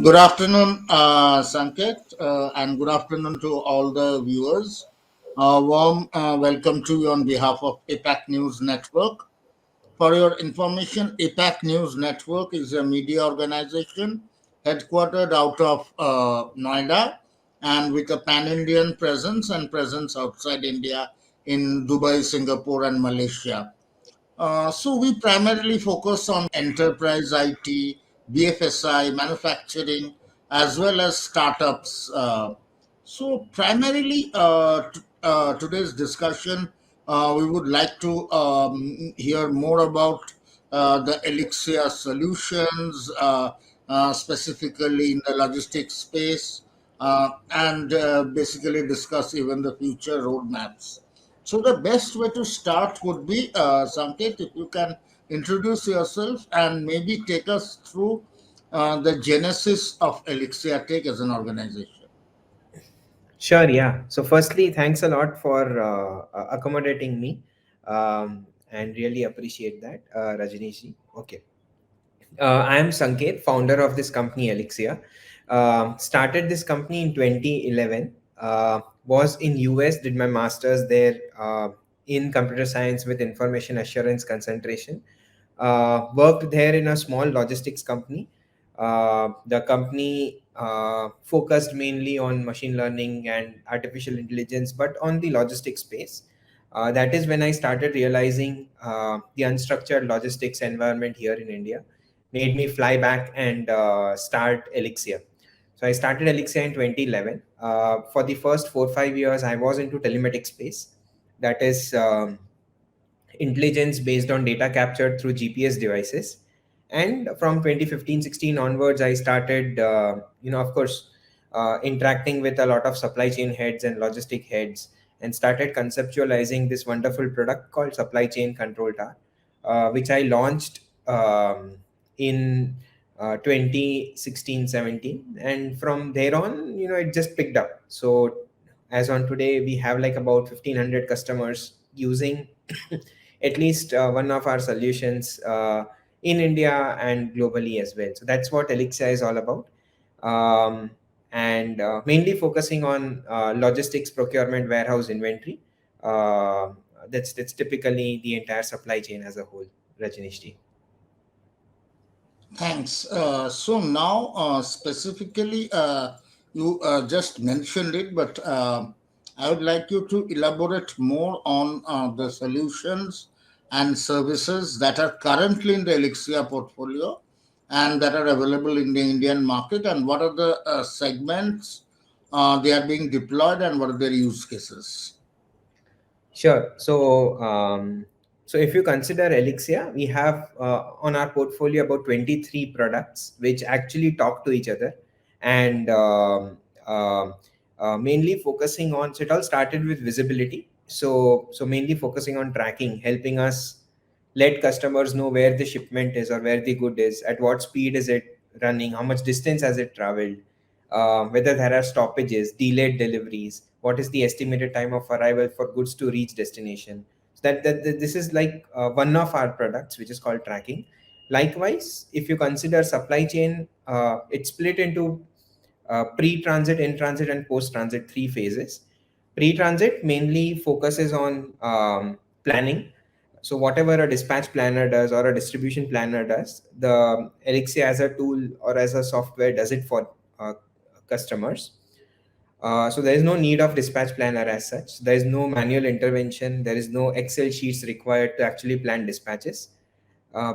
Good afternoon, Sanket, and good afternoon to all the viewers. Warm welcome to you on behalf of APAC News Network. For your information, APAC News Network is a media organization headquartered out of Noida and with a pan Indian presence and presence outside India in Dubai, Singapore, and Malaysia. So we primarily focus on enterprise IT, BFSI, manufacturing, as well as startups. So primarily, today's discussion, we would like to hear more about the Elixia solutions, specifically in the logistics space, and basically discuss even the future roadmaps. So the best way to start would be, Sanket, if you can introduce yourself and maybe take us through the genesis of Elixia Tech as an organization. Sure, yeah. So, firstly, thanks a lot for accommodating me and really appreciate that, Rajneesh. Okay. I am Sanket, founder of this company, Elixia. Started this company in 2011. Was in US, did my master's there in computer science with information assurance concentration. Worked there in a small logistics company. The company focused mainly on machine learning and artificial intelligence, but on the logistics space. That is when I started realizing the unstructured logistics environment here in India made me fly back and start Elixia. So I started Elixia in 2011. For the first 4 5 years, I was into telematics space. That is intelligence based on data captured through GPS devices. And from 2015-16 onwards, I started, of course, interacting with a lot of supply chain heads and logistic heads and started conceptualizing this wonderful product called Supply Chain Control Tower, which I launched in 2016-17. And from there on, it just picked up. So as on today, we have like about 1,500 customers using at least one of our solutions in India and globally as well. So that's what Elixia is all about. And mainly focusing on logistics, procurement, warehouse, inventory. Uh, that's typically the entire supply chain as a whole, Rajneesh. Thanks. So now, specifically, you just mentioned it, but I would like you to elaborate more on the solutions and services that are currently in the Elixia portfolio and that are available in the Indian market, and what are the segments they are being deployed, and what are their use cases. Sure. So if you consider Elixia, we have on our portfolio about 23 products which actually talk to each other, and mainly focusing on. So it all started with visibility. So mainly focusing on tracking, helping us let customers know where the shipment is or where the good is, at what speed is it running, how much distance has it traveled, whether there are stoppages, delayed deliveries, what is the estimated time of arrival for goods to reach destination. So this is like one of our products, which is called tracking. Likewise, if you consider supply chain, it's split into pre-transit, in-transit, and post-transit, three phases. Pre-transit mainly focuses on planning. So whatever a dispatch planner does or a distribution planner does, the Elixir as a tool or as a software does it for customers. So there is no need of dispatch planner as such. There is no manual intervention. There is no Excel sheets required to actually plan dispatches.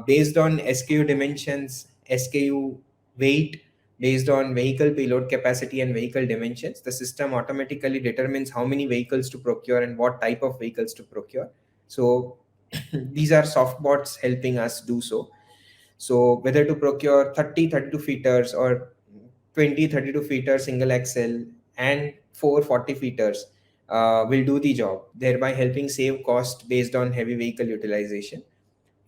Based on SKU dimensions, SKU weight, based on vehicle payload capacity and vehicle dimensions, the system automatically determines how many vehicles to procure and what type of vehicles to procure. So these are soft bots helping us do so. So whether to procure 32 feeters or 32 feeters single axle and 40 feeters will do the job, thereby helping save cost based on heavy vehicle utilization,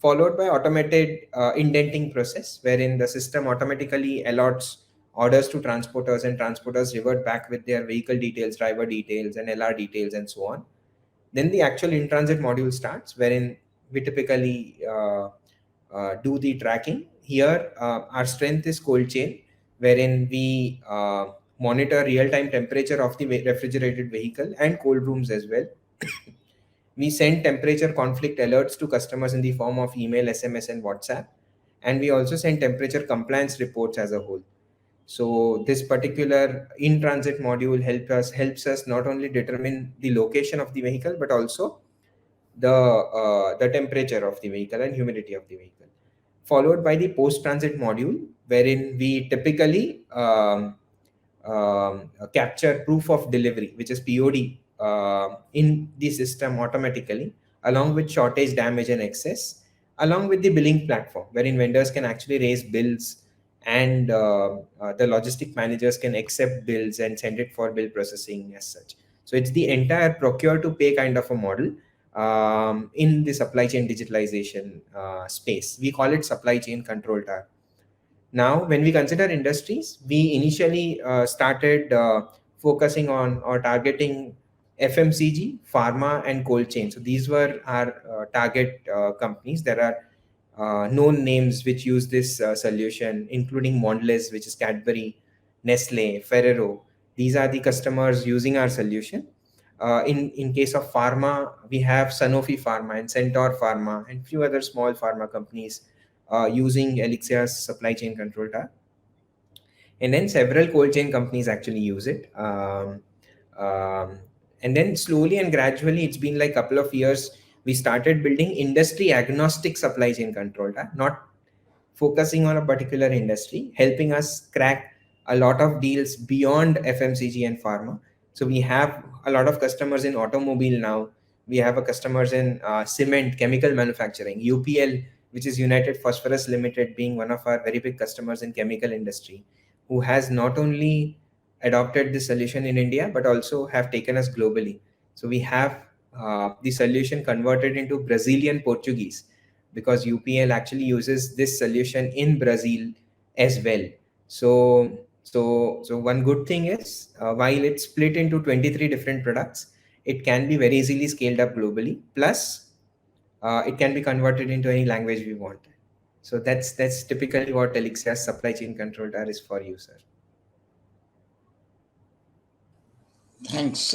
followed by automated indenting process wherein the system automatically allots orders to transporters and transporters revert back with their vehicle details, driver details, and LR details, and so on. Then the actual in-transit module starts, wherein we typically do the tracking. Here, our strength is cold chain. wherein we monitor real-time temperature of the refrigerated vehicle and cold rooms as well. We send temperature conflict alerts to customers in the form of email, SMS, and WhatsApp. And we also send temperature compliance reports as a whole. So this particular in-transit module helps us not only determine the location of the vehicle, but also the temperature of the vehicle and humidity of the vehicle. Followed by the post-transit module, wherein we typically capture proof of delivery, which is POD, in the system automatically, along with shortage, damage, and excess, along with the billing platform, wherein vendors can actually raise bills and the logistic managers can accept bills and send it for bill processing as such. So it's the entire procure to pay kind of a model in the supply chain digitalization space. We call it supply chain control tower. Now, when we consider industries, we initially started focusing on or targeting FMCG, pharma, and cold chain. So these were our target companies. There are known names which use this solution, including Mondelez, which is Cadbury, Nestle, Ferrero. These are the customers using our solution. In case of pharma, we have Sanofi Pharma and Centaur Pharma and few other small pharma companies using Elixia's supply chain control tower. And then several cold chain companies actually use it. Um, and then slowly and gradually, it's been like a couple of years, we started building industry agnostic supply chain control tower, not focusing on a particular industry, helping us crack a lot of deals beyond FMCG and pharma. So we have a lot of customers in automobile now. We have a customers in cement, chemical manufacturing, UPL, which is United Phosphorus Limited, being one of our very big customers in chemical industry, who has not only adopted this solution in India, but also have taken us globally. So we have the solution converted into Brazilian Portuguese, because UPL actually uses this solution in Brazil as well. So one good thing is, while it's split into 23 different products, it can be very easily scaled up globally. Plus, it can be converted into any language we want. So that's typically what Elixia's supply chain control tower is for you, sir. Thanks.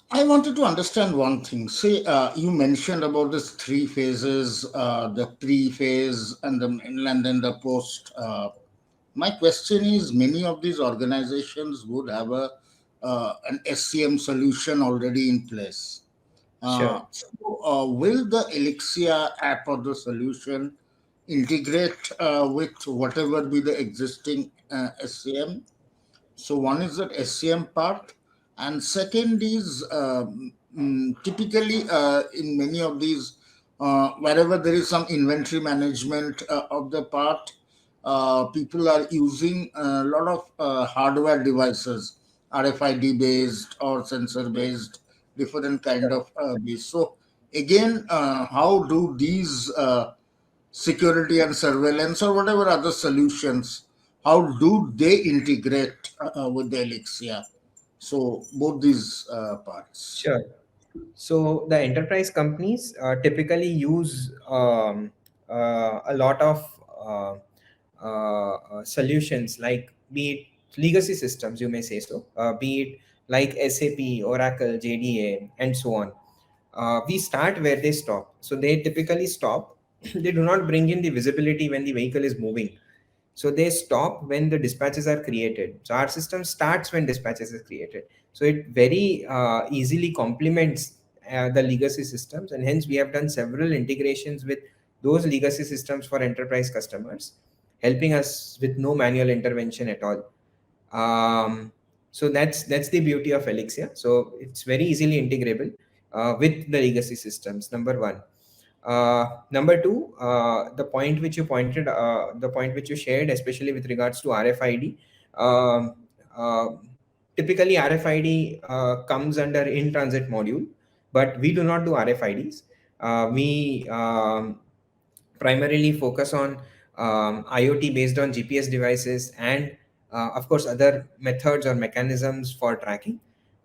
I wanted to understand one thing. See, you mentioned about this three phases, the pre-phase and and then the post. My question is, many of these organizations would have an SCM solution already in place. Sure. Will the Elixia app or the solution integrate with whatever be the existing SCM? So one is that SCM part, and second is typically in many of these, wherever there is some inventory management of the part, people are using a lot of hardware devices, RFID based or sensor based, different kind of base. So again, how do these security and surveillance or whatever other solutions, how do they integrate with the Elixia? So both these parts. Sure. So the enterprise companies typically use a lot of solutions, like be it legacy systems, you may say so, be it like SAP, Oracle, JDA, and so on. We start where they stop. So they typically stop. They do not bring in the visibility when the vehicle is moving. So they stop when the dispatches are created. So our system starts when dispatches is created. So it very easily complements the legacy systems, and hence we have done several integrations with those legacy systems for enterprise customers, helping us with no manual intervention at all. So that's the beauty of Elixir. So it's very easily integrable with the legacy systems. Number one. Number two, the point which you shared, especially with regards to RFID. Um, uh, Typically, RFID comes under in-transit module, but we do not do RFIDs. We primarily focus on IoT based on GPS devices and, of course, other methods or mechanisms for tracking.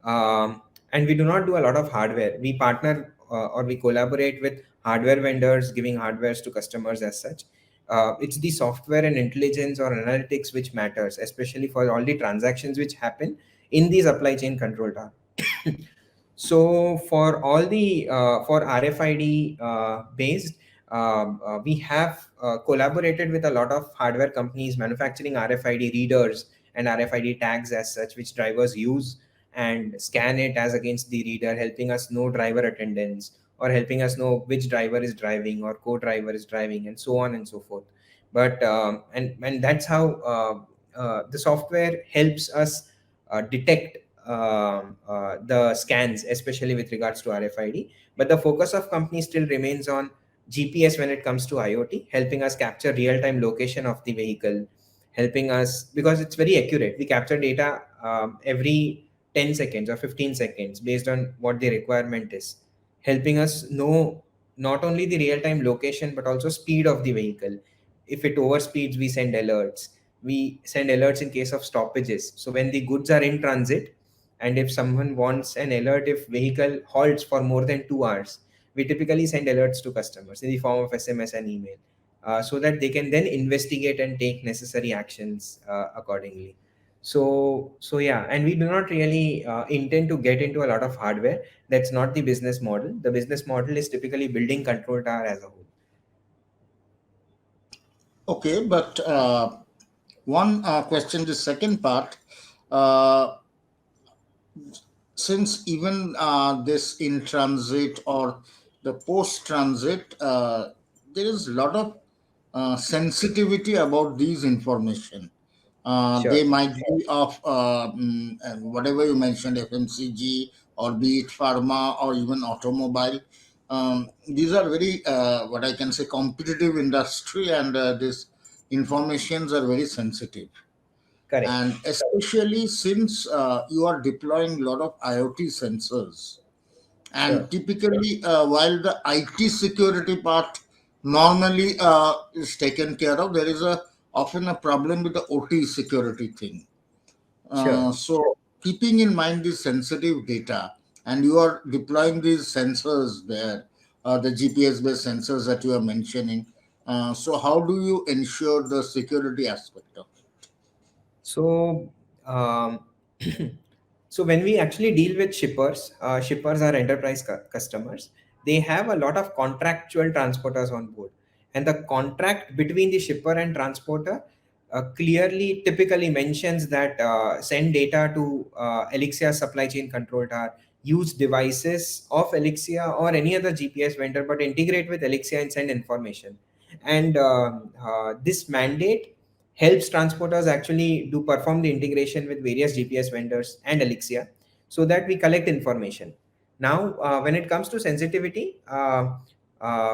And we do not do a lot of hardware. We partner or we collaborate with hardware vendors, giving hardwares to customers as such. It's the software and intelligence or analytics which matters, especially for all the transactions which happen in the supply chain control tower. So for all the for RFID based, we have collaborated with a lot of hardware companies manufacturing RFID readers and RFID tags as such, which drivers use and scan it as against the reader, helping us know driver attendance or helping us know which driver is driving or co-driver is driving, and so on and so forth. But and that's how the software helps us detect the scans, especially with regards to RFID. But the focus of company still remains on GPS when it comes to IoT, helping us capture real-time location of the vehicle, helping us because it's very accurate. We capture data every 10 seconds or 15 seconds based on what the requirement is, helping us know not only the real-time location but also speed of the vehicle. If it overspeeds, we send alerts. We send alerts in case of stoppages. So when the goods are in transit, and if someone wants an alert if vehicle halts for more than 2 hours, we typically send alerts to customers in the form of SMS and email, so that they can then investigate and take necessary actions accordingly. So yeah, and we do not really intend to get into a lot of hardware. That's not the business model. The business model is typically building control tower as a whole. Okay, but one question, the second part. Uh, since even this in transit or the post transit, there is a lot of sensitivity about these information. They Sure. might be of whatever you mentioned, FMCG, or be it pharma or even automobile. These are very what I can say competitive industry, and these informations are very sensitive, Correct. and especially since you are deploying a lot of IoT sensors, Sure. and typically while the IT security part normally is taken care of, there is a often a problem with the OT security thing. Sure. So keeping in mind this sensitive data, and you are deploying these sensors there, the GPS based sensors that you are mentioning, so how do you ensure the security aspect of it? So, um, so when we actually deal with shippers, shippers are enterprise customers. They have a lot of contractual transporters on board, and the contract between the shipper and transporter clearly, typically mentions that send data to Elixia supply chain control tower, use devices of Elixia or any other GPS vendor, but integrate with Elixia and send information. And this mandate helps transporters actually do perform the integration with various GPS vendors and Elixia, so that we collect information. Now, when it comes to sensitivity,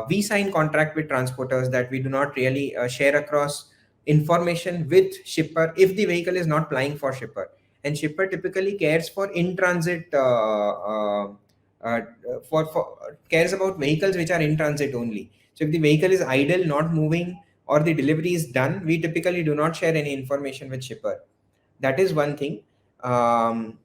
we sign contract with transporters that we do not really share across information with shipper if the vehicle is not plying for shipper. And shipper typically cares for in transit uh, for cares about vehicles which are in transit only. So if the vehicle is idle, not moving, or the delivery is done, we typically do not share any information with shipper. That is one thing. um,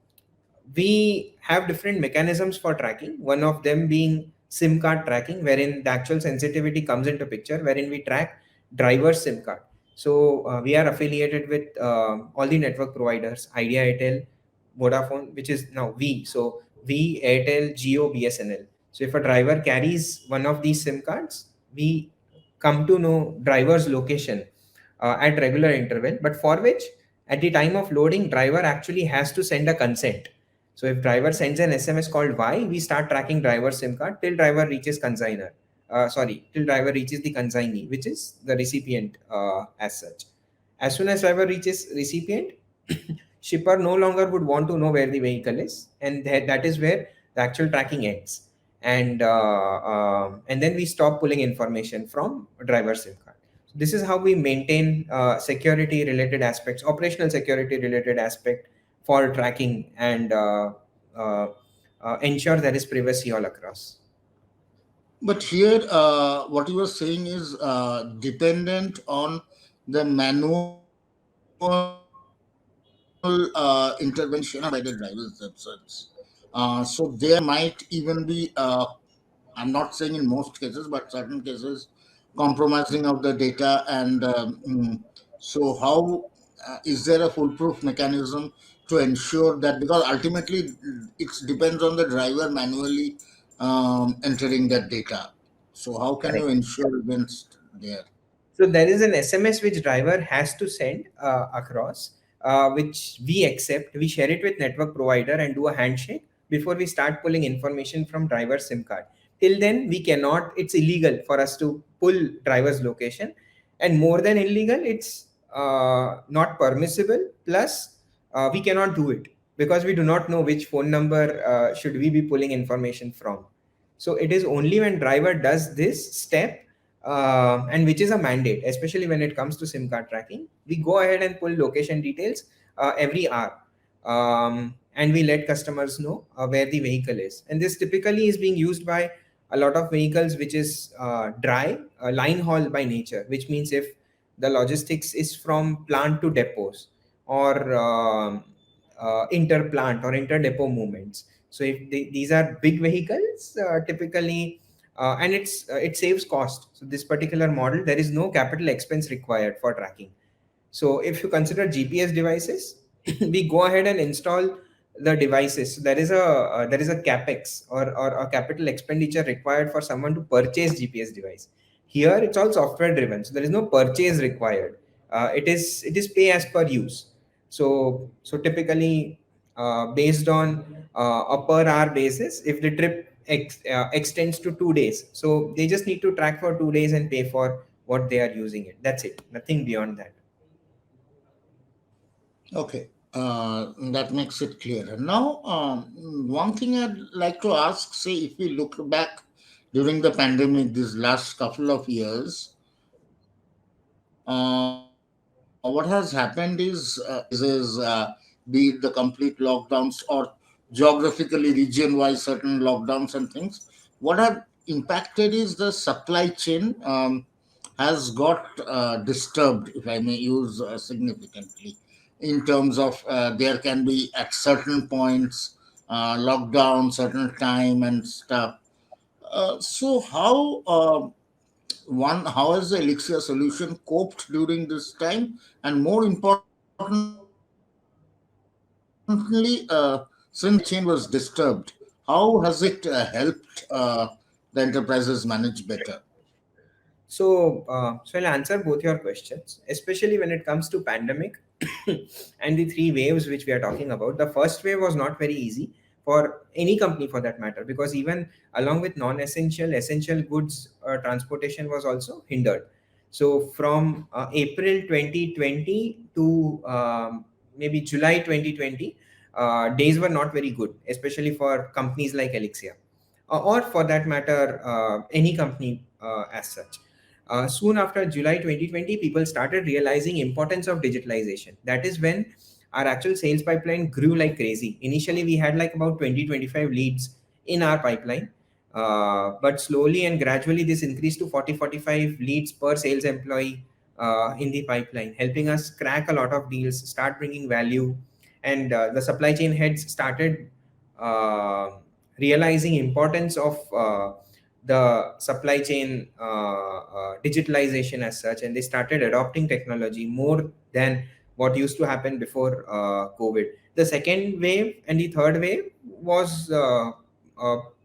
we have different mechanisms for tracking, one of them being SIM card tracking, wherein the actual sensitivity comes into picture, wherein we track driver's SIM card. So we are affiliated with all the network providers: Idea, Airtel, Vodafone, which is now V. So V, Airtel, Geo, BSNL. So if a driver carries one of these SIM cards, we come to know driver's location at regular interval, but for which at the time of loading, driver actually has to send a consent. So if driver sends an SMS called Y, we start tracking driver's SIM card till driver reaches consigner. Till driver reaches the consignee, which is the recipient as such. As soon as driver reaches recipient, shipper no longer would want to know where the vehicle is, and that is where the actual tracking ends. And then we stop pulling information from driver SIM card. So this is how we maintain security related aspects, operational security related aspect for tracking, and ensure there is privacy all across. But here, what you were saying is dependent on the manual intervention by the drivers themselves. So there might even be, I'm not saying in most cases, but certain cases, compromising of the data, and so how is there a foolproof mechanism to ensure that, because ultimately it depends on the driver manually entering that data, so how can you Correct. ensure against there? So there is an SMS which driver has to send across, which we accept. We share it with network provider and do a handshake before we start pulling information from driver's SIM card. Till then, we cannot. It's illegal for us to pull driver's location, and more than illegal, it's not permissible. Plus, we cannot do it because we do not know which phone number should we be pulling information from. So it is only when driver does this step, and which is a mandate, especially when it comes to SIM card tracking. We go ahead and pull location details every hour, and we let customers know where the vehicle is. And this typically is being used by a lot of vehicles, which is dry, line haul by nature, which means if the logistics is from plant to depots, or inter-plant or inter-depot movements. So if these are big vehicles, typically, and it saves cost. So this particular model, there is no capital expense required for tracking. So if you consider GPS devices, we go ahead and install the devices. So there is a capex, or a capital expenditure required for someone to purchase GPS device. Here it's all software driven, so there is no purchase required. It is pay as per use. So typically, based on a per hour basis, if the trip extends to 2 days, so they just need to track for 2 days and pay for what they are using it. That's it. Nothing beyond that. Okay, that makes it clearer. Now, one thing I'd like to ask, say, if we look back during the pandemic, these last couple of years, what has happened is, be it the complete lockdowns or geographically region-wise certain lockdowns and things, what have impacted is the supply chain has got disturbed, if I may use significantly, in terms of there can be at certain points lockdown, certain time and stuff. So how has the Elixir solution coped during this time, and more importantly, since the supply chain was disturbed, how has it helped the enterprises manage better? So I'll answer both your questions, especially when it comes to pandemic and the three waves which we are talking about. The first wave was not very easy for any company, for that matter, because even along with non-essential, essential goods transportation was also hindered. So from April 2020 to maybe July 2020, days were not very good, especially for companies like Elixia, or for that matter, any company as such. Soon after July 2020, people started realizing importance of digitalization. That is when our actual sales pipeline grew like crazy. Initially, we had like about 20-25 leads in our pipeline, but slowly and gradually, this increased to 40-45 leads per sales employee in the pipeline, helping us crack a lot of deals, start bringing value, and the supply chain heads started uh, realizing importance of the supply chain digitalization as such, and they started adopting technology more than what used to happen before COVID. The second wave and the third wave was uh,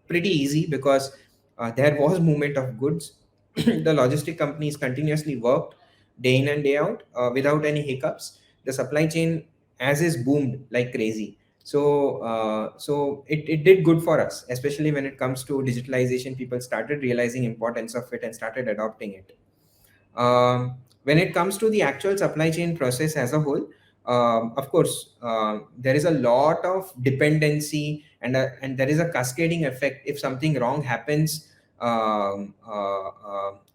pretty easy because there was movement of goods. The logistic companies continuously worked day in and day out without any hiccups. The supply chain as is boomed like crazy. So it did good for us, especially when it comes to digitalization. People started realizing importance of it and started adopting it. When it comes to the actual supply chain process as a whole, of course, there is a lot of dependency, and there is a cascading effect. If something wrong happens in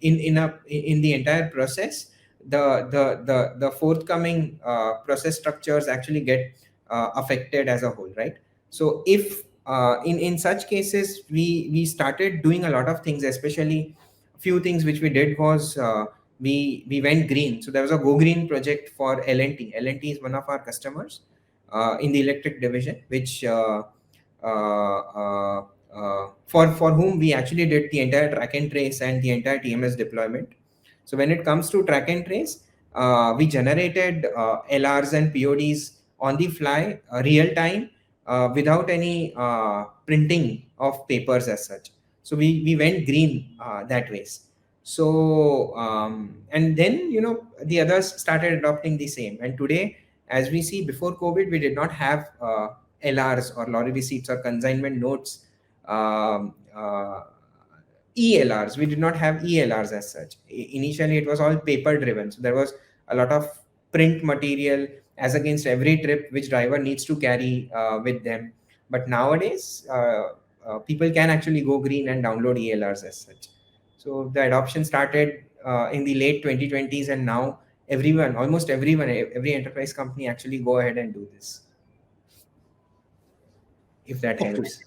the entire process, the forthcoming process structures actually get affected as a whole, right? So if in such cases, we started doing a lot of things, especially few things which we did was, we went green. So there was a go green project for L&T. L&T is one of our customers in the electric division, which for whom we actually did the entire track and trace and the entire TMS deployment. So when it comes to track and trace, we generated LRs and PODs on the fly, real time, without any printing of papers as such. So we went green that ways. So and then the others started adopting the same. And today, as we see, before COVID, we did not have LRs or lorry receipts or consignment notes, ELRs. We did not have ELRs as such. Initially, it was all paper driven. So there was a lot of print material as against every trip which driver needs to carry with them. But nowadays, people can actually go green and download ELRs as such. So the adoption started in the late 2020s, and now everyone, almost everyone, every enterprise company actually go ahead and do this, if that Okay. helps.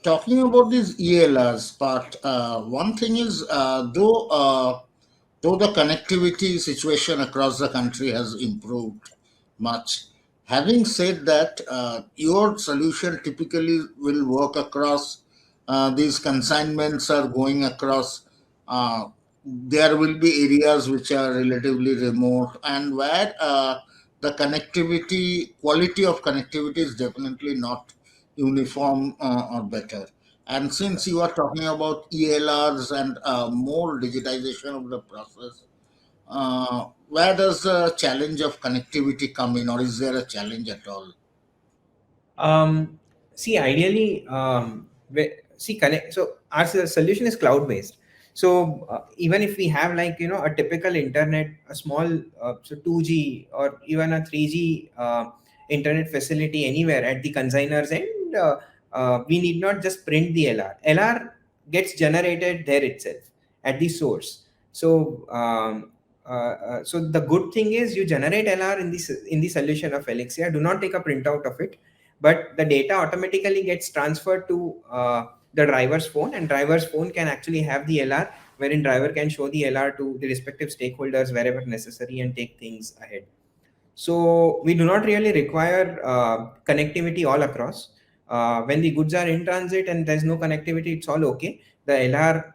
Talking about this ELRs part, one thing is, though the connectivity situation across the country has improved much, having said that, your solution typically will work across these consignments are going across. There will be areas which are relatively remote and where the connectivity, quality of connectivity is definitely not uniform or better. And since you are talking about ELRs and more digitization of the process, where does the challenge of connectivity come in, or is there a challenge at all? Um, See, ideally, connect. So our solution is cloud based. So even if we have, like, a typical internet, a small, so 2G or even a 3G internet facility anywhere at the consigner's end, we need not just print the LR. LR gets generated there itself at the source. So so the good thing is, you generate LR in the solution of Elixia. Do not take a printout of it, but the data automatically gets transferred to the driver's phone, and driver's phone can actually have the LR, wherein driver can show the LR to the respective stakeholders wherever necessary and take things ahead. So we do not really require connectivity all across. When the goods are in transit and there's no connectivity, it's all okay. The LR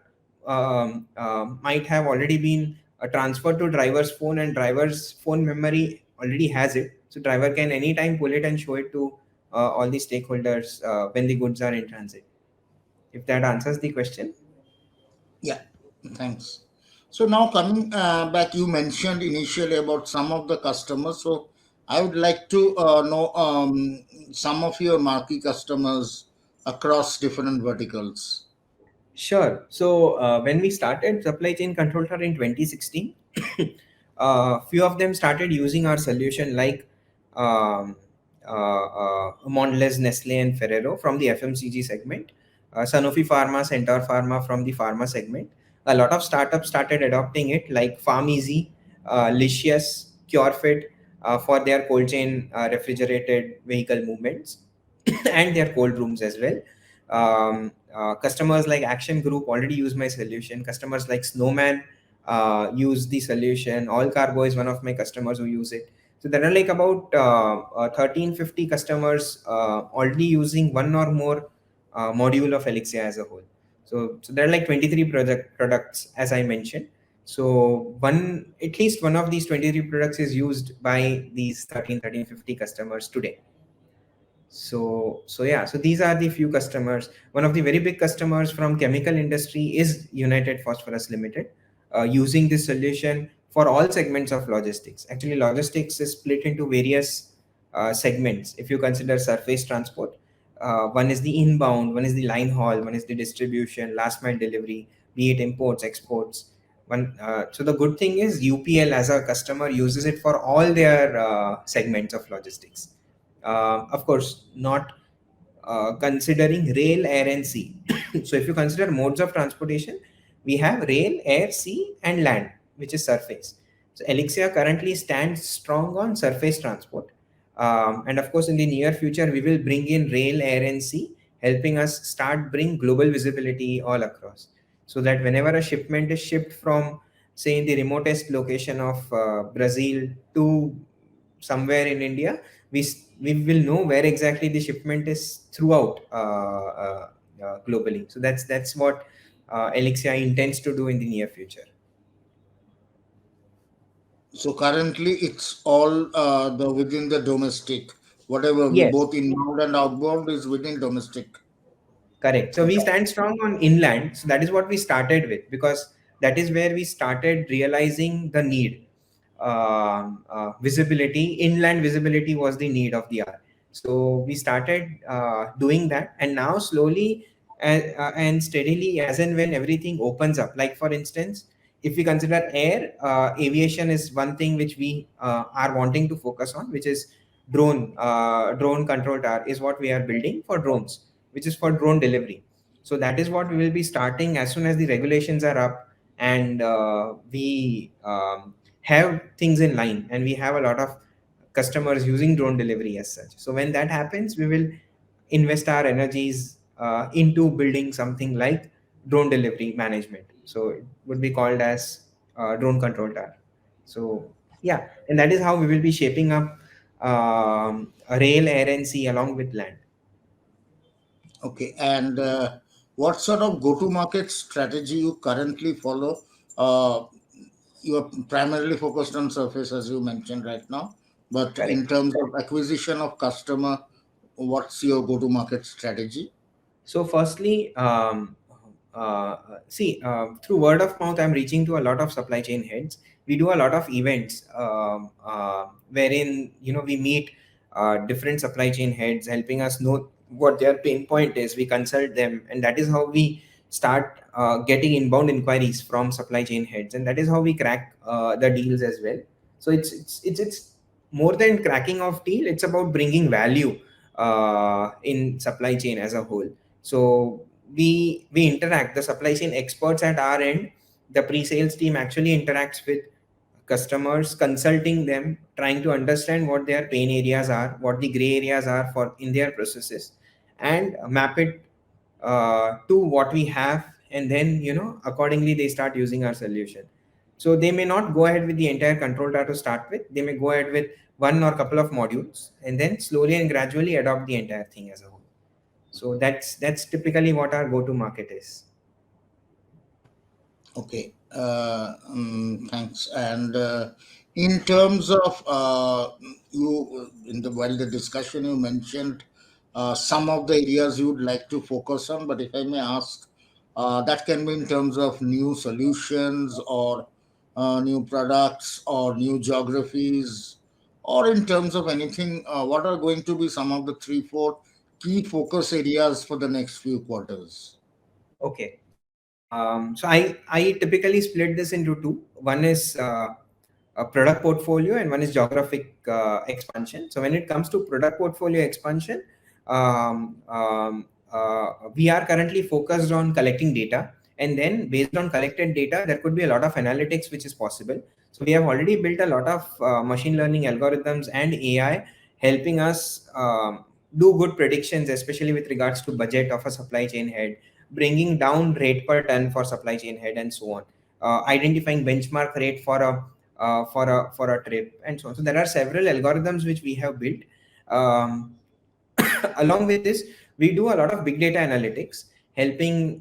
might have already been transferred to driver's phone, and driver's phone memory already has it. So driver can anytime pull it and show it to all the stakeholders when the goods are in transit. If that answers the question. Yeah, thanks. So now coming back, you mentioned initially about some of the customers. So I would like to know some of your marquee customers across different verticals. Sure. So when we started supply chain controller in 2016, few of them started using our solution, like um, Mondelez, Nestle, and Ferrero from the FMCG segment, Sanofi Pharma, Centaur Pharma from the pharma segment. A lot of startups started adopting it, like PharmEasy, Licious, CureFit, for their cold chain refrigerated vehicle movements and their cold rooms as well. Customers like Action Group already use my solution. Customers like Snowman use the solution. All Cargo is one of my customers who use it. So there are like about 1350 customers already using one or more module of Elixia as a whole. So there are like 23 products, as I mentioned. So one, at least one of these 23 products is used by these 1350 customers today. So yeah, so these are the few customers. One of the very big customers from chemical industry is United Phosphorus Limited, using this solution for all segments of logistics. Actually, logistics is split into various segments. If you consider surface transport, one is the inbound, one is the line haul, one is the distribution, last mile delivery, be it imports, exports. So the good thing is, UPL as a customer uses it for all their segments of logistics. Of course, not considering rail, air, and sea. So if you consider modes of transportation, we have rail, air, sea, and land, which is surface. So Elixir currently stands strong on surface transport. And of course, in the near future, we will bring in rail, air, and sea, helping us start bring global visibility all across. So that whenever a shipment is shipped from, say, in the remotest location of Brazil to somewhere in India, we will know where exactly the shipment is throughout globally. So that's what Elixia intends to do in the near future. So currently, it's all the within the domestic. Whatever we Yes. both inbound and outbound is within domestic. Correct. So we stand strong on inland. So that is what we started with, because that is where we started realizing the need. Visibility, inland visibility was the need of the hour. So we started doing that, and now slowly and steadily, as and when everything opens up. Like for instance, if we consider air, aviation is one thing which we are wanting to focus on, which is drone control tower is what we are building for drones, which is for drone delivery. So that is what we will be starting as soon as the regulations are up, and we have things in line, and we have a lot of customers using drone delivery as such. So when that happens, we will invest our energies into building something like drone delivery management. So it would be called as drone control tower. So yeah, and that is how we will be shaping up rail, air, and sea along with land. Okay, and what sort of go-to-market strategy you currently follow? You are primarily focused on surface, as you mentioned right now, but in Correct. terms of acquisition of customer, what's your go-to-market strategy? So, firstly, through word of mouth, I'm reaching to a lot of supply chain heads. We do a lot of events, wherein we meet different supply chain heads, helping us know what their pain point is. We consult them, and that is how we start getting inbound inquiries from supply chain heads, and that is how we crack the deals as well. So it's more than cracking of deal. It's about bringing value in supply chain as a whole. So we interact, the supply chain experts at our end, the pre-sales team actually interacts with customers, consulting them, trying to understand what their pain areas are, what the gray areas are for in their processes, and map it to what we have, and then accordingly they start using our solution. So they may not go ahead with the entire control tower to start with. They may go ahead with one or couple of modules, and then slowly and gradually adopt the entire thing as a whole. So that's typically what our go to market is. Okay, thanks. And in terms of you, in the while the discussion, you mentioned some of the areas you would like to focus on. But if I may ask, that can be in terms of new solutions or new products or new geographies, or in terms of anything. What are going to be some of the three, four key focus areas for the next few quarters? Okay. So I typically split this into two. One is a product portfolio, and one is geographic expansion. So when it comes to product portfolio expansion, we are currently focused on collecting data, and then based on collected data, there could be a lot of analytics which is possible. So we have already built a lot of machine learning algorithms and AI, helping us do good predictions, especially with regards to budget of a supply chain head, bringing down rate per ton for supply chain head, and so on, identifying benchmark rate for a trip, and so on. So there are several algorithms which we have built. Um, Along with this, we do a lot of big data analytics, helping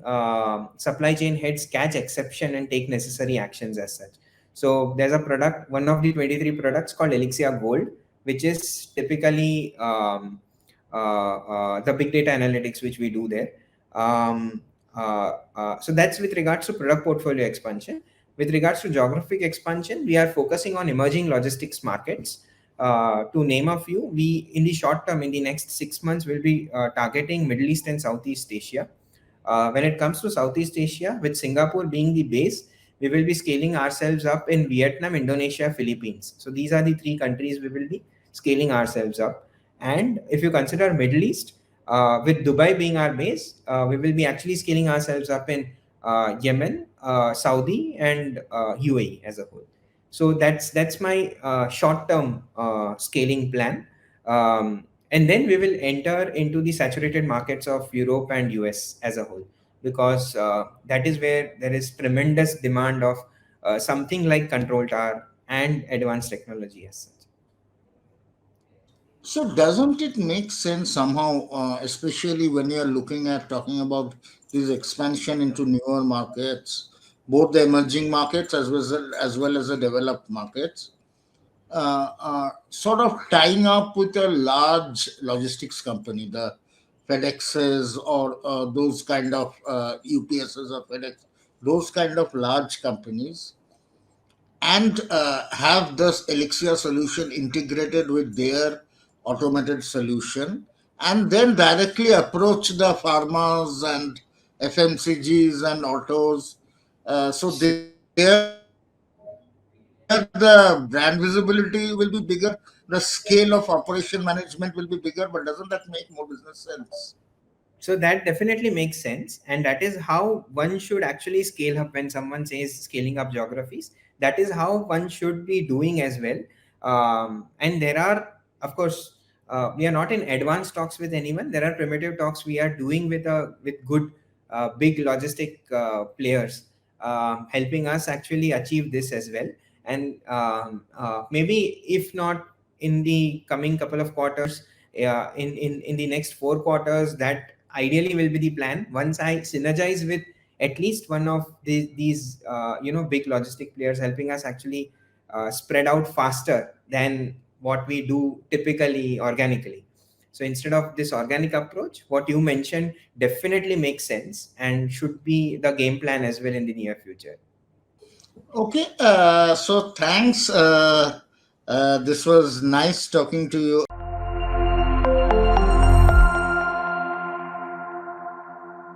supply chain heads catch exception and take necessary actions as such. So there's a product, one of the 23 products called Elixia Gold, which is typically the big data analytics which we do there. Um, so that's with regards to product portfolio expansion. With regards to geographic expansion, we are focusing on emerging logistics markets. To name a few, we in the short term, in the next 6 months, will be targeting Middle East and Southeast Asia. When it comes to Southeast Asia, with Singapore being the base, we will be scaling ourselves up in Vietnam, Indonesia, Philippines. So these are the three countries we will be scaling ourselves up. And if you consider Middle East, with Dubai being our base, we will be actually scaling ourselves up in Yemen, Saudi, and UAE as a whole. So that's my short term scaling plan. And then we will enter into the saturated markets of Europe and US as a whole, because that is where there is tremendous demand of something like control tower and advanced technology as such. So doesn't it make sense somehow, especially when you're looking at talking about this expansion into newer markets, both the emerging markets as well as the developed markets? sort of tying up with a large logistics company, the FedExes or those kind of UPSs or FedEx, those kind of large companies, and have this Elixir solution integrated with their automated solution, and then directly approach the farmers and FMCGs and autos. So there the brand visibility will be bigger, the scale of operation management will be bigger, but doesn't that make more business sense? So that definitely makes sense, and that is how one should actually scale up. When someone says scaling up geographies, that is how one should be doing as well. And there are, of course, we are not in advanced talks with anyone. There are primitive talks we are doing with good big logistic players, helping us actually achieve this as well. And maybe if not in the coming couple of quarters, in the next 4 quarters, that ideally will be the plan. Once I synergize with at least one of these big logistic players, helping us actually spread out faster than what we do typically organically. So instead of this organic approach, what you mentioned definitely makes sense and should be the game plan as well in the near future. Okay, so thanks. This was nice talking to you